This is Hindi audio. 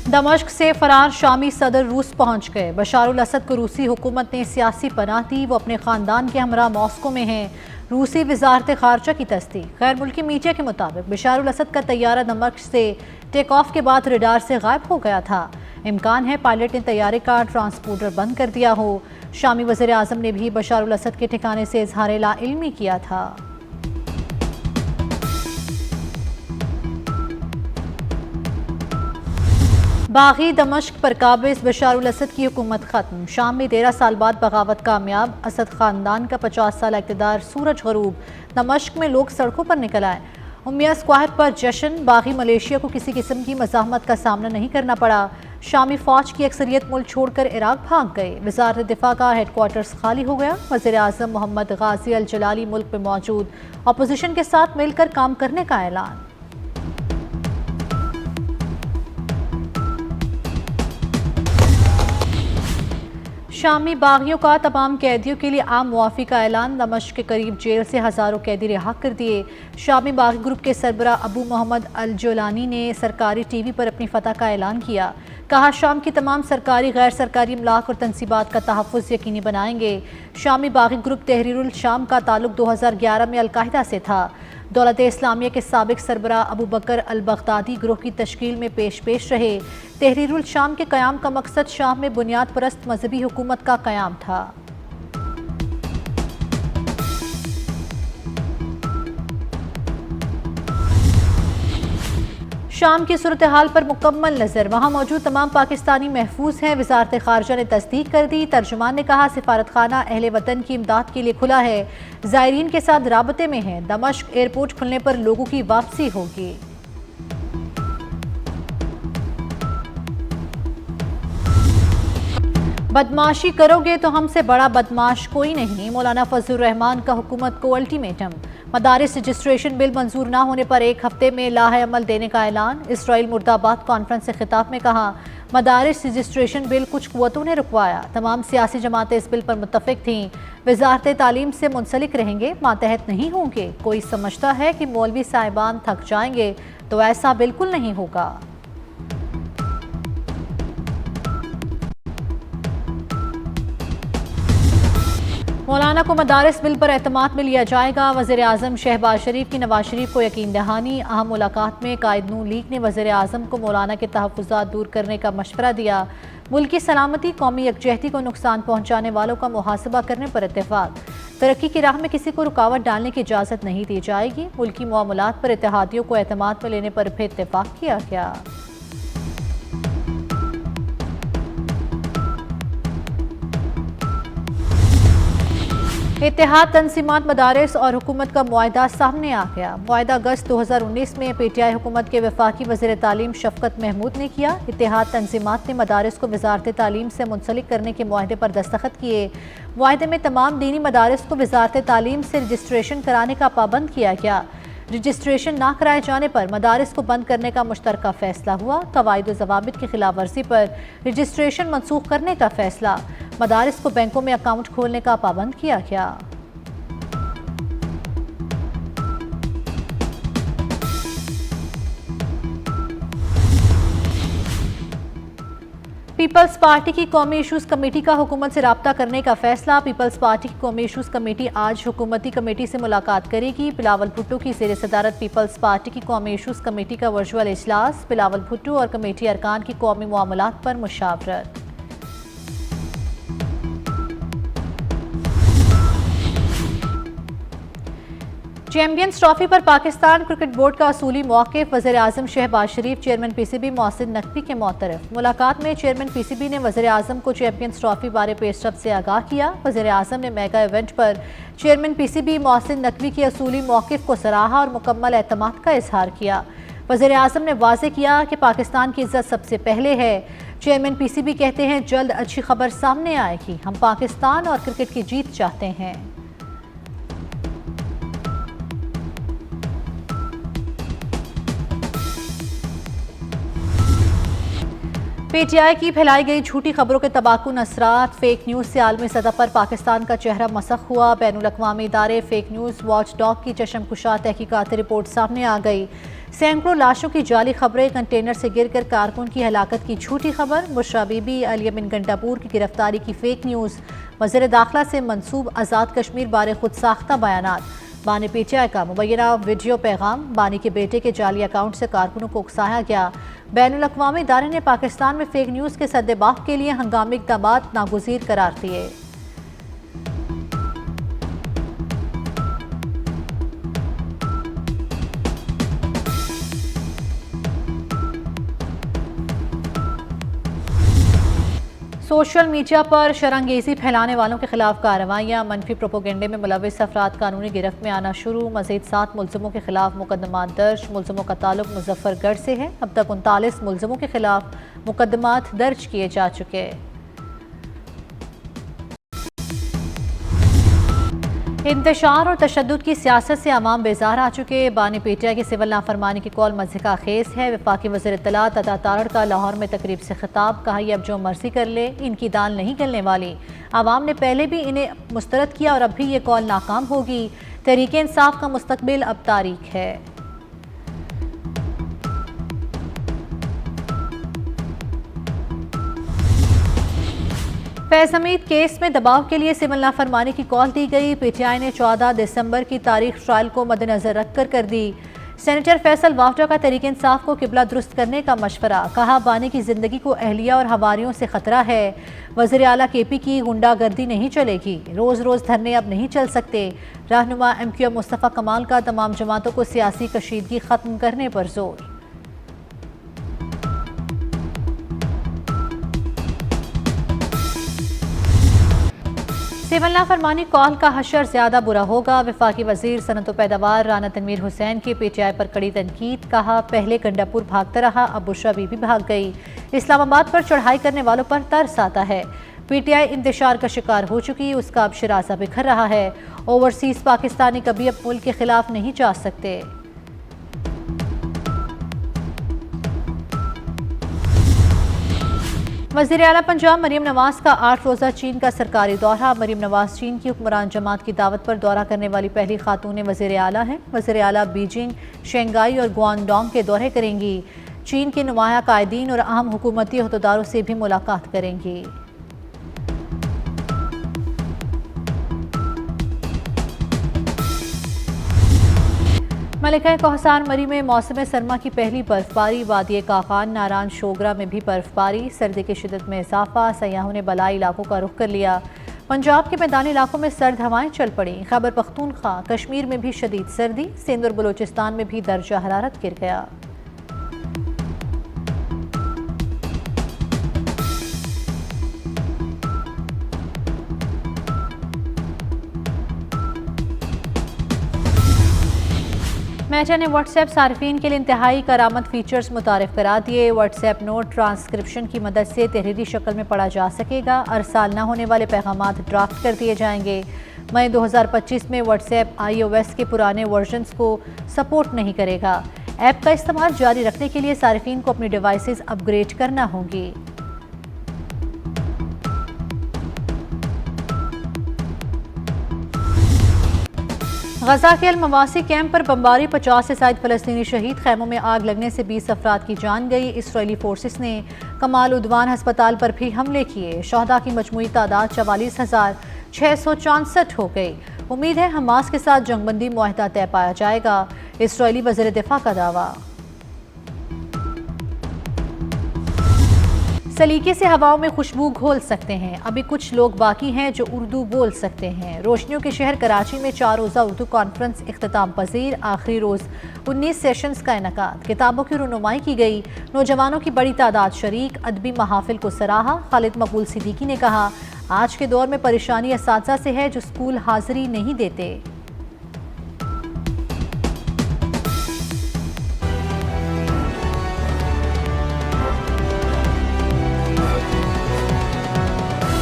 दमश्क से फरार शामी सदर रूस पहुंच गए। बशारुल असद को रूसी हुकूमत ने सियासी पनाह दी। वो अपने खानदान के हमरा मॉस्को में हैं। रूसी वजारत खारजा की तस्दीक। गैर मुल्की मीडिया के मुताबिक बशारुल असद का तैयारा दमश्क से टेक ऑफ के बाद रडार से गायब हो गया था। इम्कान है पायलट ने तैयारे का ट्रांसपोर्टर बंद कर दिया हो। शामी वज़ीर आज़म ने भी बशारुल असद के ठिकाने से इजहार लाइल्मी किया था। बागी दमश्क पर काबिज बशारुल असद की हुकूमत खत्म। शाम में 13 साल बाद बगावत कामयाब। असद खानदान का 50 साल इक़्तिदार सूरज गरूब। दमश्क में लोग सड़कों पर निकल आए। उम्मिया स्क्वायर पर जश्न। बागी मलेशिया को किसी किस्म की मज़ाहमत का सामना नहीं करना पड़ा। शामी फौज की अक्सरियत मुल्क छोड़कर इराक भाग गए। वज़ारत दिफा का हेडक्वार्टर्स खाली हो गया। वज़ीर आज़म मोहम्मद गाजी अल जलाली मुल्क में मौजूद। अपोजिशन के साथ मिलकर काम करने का ऐलान। शामी बागियों का तमाम कैदियों के लिए आम मुआफ़ी का ऐलान। दमश्क के करीब जेल से हज़ारों कैदी रिहा कर दिए। शामी बागी ग्रुप के सरबरा अबू मोहम्मद अल जोलानी ने सरकारी टीवी पर अपनी फतह का ऐलान किया। कहा, शाम की तमाम सरकारी गैर सरकारी इमलाक और तनसीबात का तहफ़्फ़ुज़ यकीनी बनाएंगे। शामी बागी ग्रुप तहरीरुल शाम का ताल्लुक 2011 में अलकायदा से था। दौलत इस्लामिया के साबिक सरबरा अबू बकर अल बगदादी ग्रोह की तश्कील में पेश रहे। तहरीरुल शाम के क़याम का मकसद शाम में बुनियाद परस्त मजहबी हुकूमत का क़याम था। शाम की सूरत हाल पर मुकम्मल नज़र। वहाँ मौजूद तमाम पाकिस्तानी महफूज हैं। वज़ारत खारजा ने तस्दीक कर दी। तर्जुमान ने कहा, सिफारत खाना अहले वतन की इमदाद के लिए खुला है। ज़ायरीन के साथ राबते में है। दमश्क एयरपोर्ट खुलने पर लोगों की वापसी होगी। बदमाशी करोगे तो हमसे बड़ा बदमाश कोई नहीं। मौलाना फजलुर रहमान का हुकूमत को अल्टीमेटम। मदारिस रजिस्ट्रेशन बिल मंजूर न होने पर 1 हफ्ते में लाहे अमल देने का ऐलान। इसराइल मुर्दाबाद कॉन्फ्रेंस से खिताब में कहा, मदारिस रजिस्ट्रेशन बिल कुछ कुव्वतों ने रुकवाया। तमाम सियासी जमातें इस बिल पर मुत्तफिक थीं। वजारत तालीम से मुंसलिक रहेंगे, मातहत नहीं होंगे। कोई समझता है कि मौलवी साहिबान थक जाएंगे, तो ऐसा बिल्कुल नहीं होगा। मौलाना को मदारिस बिल पर एतमाद में लिया जाएगा। वज़ीर आज़म शहबाज शरीफ की नवाज शरीफ को यकीन दहानी। अहम मुलाकात में कायद नून लीग ने वज़ीर आज़म को मौलाना के तहफ़्फ़ुज़ात दूर करने का मशवरा दिया। मुल्क की सलामती, कौमी यकजहती को नुकसान पहुँचाने वालों का मुहासबा करने पर इत्तेफाक। तरक्की की राह में किसी को रुकावट डालने की इजाज़त नहीं दी जाएगी। मुल्की मामलात पर इत्तेहादियों को एतमाद में लेने पर भी इत्तेफाक किया गया। इत्तेहाद तंजीमात मदारिस और हुकूमत का मुआहदा सामने आ गया। मुआहदा अगस्त 2019 में पीटीआई हुकूमत के वफाकी वज़ीर तालीम शफकत महमूद ने किया। इत्तेहाद तंजीमात ने मदारिस को वजारत तालीम से मुंसलिक करने के मुआहदे पर दस्तखत किए। मुआहदे में तमाम दीनी मदारिस को वजारत तालीम से रजिस्ट्रेशन कराने का पाबंद किया गया। रजिस्ट्रेशन ना कराए जाने पर मदारिस को बंद करने का मुश्तरका फैसला हुआ। कवायद व ज़वाबित की खिलाफ वर्जी पर रजिस्ट्रेशन मनसूख करने का फैसला। मदारिस को बैंकों में अकाउंट खोलने का पाबंद किया गया। पीपल्स पार्टी की कौमी इशूज़ कमेटी का हुकूमत से राब्ता करने का फैसला। पीपल्स पार्टी की कौमी इशूज़ कमेटी आज हुकूमती कमेटी से मुलाकात करेगी। बिलावल भुट्टो की ज़ेर सदारत पीपल्स पार्टी की कौमी इशूज़ कमेटी का वर्चुअल इजलास। बिलावल भुट्टो और कमेटी अरकान की कौमी मामलात पर मुशावरत। चैंपियंस ट्रॉफी पर पाकिस्तान क्रिकेट बोर्ड का असूली मौक़िफ़। वज़ीर आज़म शहबाज शरीफ चेयरमैन पीसीबी मोहसिन नकवी के मोतरफ। मुलाकात में चेयरमैन पीसीबी ने वज़ीर आज़म को चैंपियंस ट्रॉफी बारे पेशरफ से आगाह किया। वज़ीर आज़म ने मेगा इवेंट पर चेयरमैन पीसीबी मोहसिन नकवी के असूली मौक़िफ़ को सराहा और मुकम्मल एतमाद का इजहार किया। वज़ीर आज़म ने वाज़ेह किया कि पाकिस्तान की इज़्ज़त सबसे पहले है। चेयरमैन पीसीबी कहते हैं, जल्द अच्छी खबर सामने आएगी। हम पाकिस्तान और क्रिकेट की जीत चाहते हैं। पीटीआई की फैलाई गई झूठी खबरों के तबाहकुन असरात, फेक न्यूज़ से आलमी सतह पर पाकिस्तान का चेहरा मसख हुआ। बैनुल-अक़वामी इदारे फेक न्यूज़ वॉच डॉग की चशमकुशा तहकीकाती रिपोर्ट सामने आ गई। सैकड़ों लाशों की जाली खबरें, कंटेनर से गिरकर कारकुन की हलाकत की झूठी खबर, बुशरा बीबी, अली बिन गंडापुर की गिरफ्तारी की फेक न्यूज़, वज़ीर दाखिला से मंसूब आज़ाद कश्मीर बारे खुद साख्ता बयानात, बानी पीटीआई का मुबैना वीडियो पैगाम, बानी के बेटे के जाली अकाउंट से कारकुनों को उकसाया गया। बैनुल-अक़वामी इदारे ने पाकिस्तान में फेक न्यूज़ के सद्देबाह के लिए हंगामी इक़दामात नागुज़ीर करार दिए। सोशल मीडिया पर शरंगेज़ी फैलाने वालों के खिलाफ कार्रवाइयाँ, मनफी प्रोपोगेंडे में मुलविस अफराद कानूनी गिरफ्त में आना शुरू। मज़ीद 7 मुलज़िमों के खिलाफ मुकदमात दर्ज। मुलज़िमों का ताल्लुक मुजफ्फरगढ़ से है। अब तक 39 मुलज़िमों के खिलाफ मुकदमात दर्ज किए जा चुके। इंतशार और तशद्दुद की सियासत से अवाम बेजार आ चुके। बानी पीटीआई की सिविल नाफरमानी की कॉल मज़िका खेज है। वफाकी वज़ीर इत्तलात अता तारड़ का लाहौर में तकरीब से खिताब, कहा ये अब जो मर्जी कर ले, इनकी दाल नहीं गलने वाली। आवाम ने पहले भी इन्हें मुस्तरद किया और अब भी ये कॉल नाकाम होगी। तहरीक इंसाफ का मुस्तकबिल अब तारीख है। फैज़ हमीद केस में दबाव के लिए सिविल नाफरमानी की कॉल दी गई। पीटीआई ने 14 दिसंबर की तारीख ट्रायल को मद्देनजर रखकर कर दी। सेनेटर फैसल वाफ्डा का तहरीक इंसाफ को किबला दुरुस्त करने का मशवरा, कहा बानी की जिंदगी को अहलिया और हवारियों से खतरा है। वज़ीर आला केपी की गुंडागर्दी नहीं चलेगी, रोज़ रोज़ धरने अब नहीं चल सकते। रहनुमा MQM मुस्तफ़ा कमाल का तमाम जमातों को सियासी कशीदगी खत्म करने पर जोर। सिविल नाफरमानी कॉल का हशर ज्यादा बुरा होगा। वफाकी वजीर सनत व पैदावार राना तनवीर हुसैन की पीटीआई पर कड़ी तनकीद, कहा पहले गंडापुर भागता रहा, अब बुशरा बीबी भाग गई। इस्लामाबाद पर चढ़ाई करने वालों पर तरस आता है। पीटीआई इंतशार का शिकार हो चुकी, उसका अब शिराजा बिखर रहा है। ओवरसीज पाकिस्तानी कभी अब मुल्क के खिलाफ नहीं जा सकते। वज़ीर आला पंजाब मरीम नवाज का 8 रोज़ा चीन का सरकारी दौरा। मरीम नवाज चीन की हुक्मरान जमात की दावत पर दौरा करने वाली पहली खातून वज़ीर आला हैं। वज़ीर आला बीजिंग, शंघाई और ग्वांगडोंग के दौरे करेंगी। चीन के नुमाया कायदीन और अहम हुकूमती अहदेदारों से भी मुलाकात करेंगी। मलिका कोहसार मरी में मौसम सरमा की पहली बर्फबारी। वादी काखान, नारान, शोगरा में भी बर्फबारी। सर्दी की शिदत में इजाफा, सयाहों ने बलाई इलाकों का रुख कर लिया। पंजाब के मैदानी इलाकों में सर्द हवाएं चल पड़ी। खैबर पख्तूनख्वा, कश्मीर में भी शदीद सर्दी। सिंध और बलूचिस्तान में भी दर्जा हरारत गिर गया। मेटा ने व्हाट्सएप सार्फिन के लिए इंतहाई करामत फीचर्स मुतारिफ करा दिए। व्हाट्सएप नोट ट्रांसक्रिप्शन की मदद से तहरीरी शक्ल में पढ़ा जा सकेगा। अरसाल न होने वाले पैगामात ड्राफ्ट कर दिए जाएंगे। मई 2025 में व्हाट्सएप iOS के पुराने वर्जन्स को सपोर्ट नहीं करेगा। ऐप का इस्तेमाल जारी रखने के लिए सार्फिन को अपनी डिवाइसेस अपग्रेड करना होंगी। गजा के अल-मवासी कैंप पर बमबारी, 50 से ज़ायद फ़लस्तीनी शहीद। खैमों में आग लगने से 20 अफराद की जान गई। इसराइली फोर्सेस ने कमाल उद्वान अस्पताल पर भी हमले किए। शहदा की मजमूई तादाद 44,664 हो गई। उम्मीद है हमास के साथ जंगबंदी मुआहदा तय पाया जाएगा। इसराइली वज़ीर दिफा का दावा। सलीके से हवाओं में खुशबू घोल सकते हैं। अभी कुछ लोग बाकी हैं जो उर्दू बोल सकते हैं। रोशनियों के शहर कराची में 4 रोज़ा उर्दू कॉन्फ्रेंस इख्तिताम पजीर। आखिरी रोज़ 19 सेशंस का इनकाद। किताबों की रुनुमाई की गई। नौजवानों की बड़ी तादाद शरीक। अदबी महाफिल को सराहा। खालिद मकबूल सिद्दीकी ने कहा आज के दौर में परेशानी असातिज़ा से है जो स्कूल हाजिरी नहीं देते।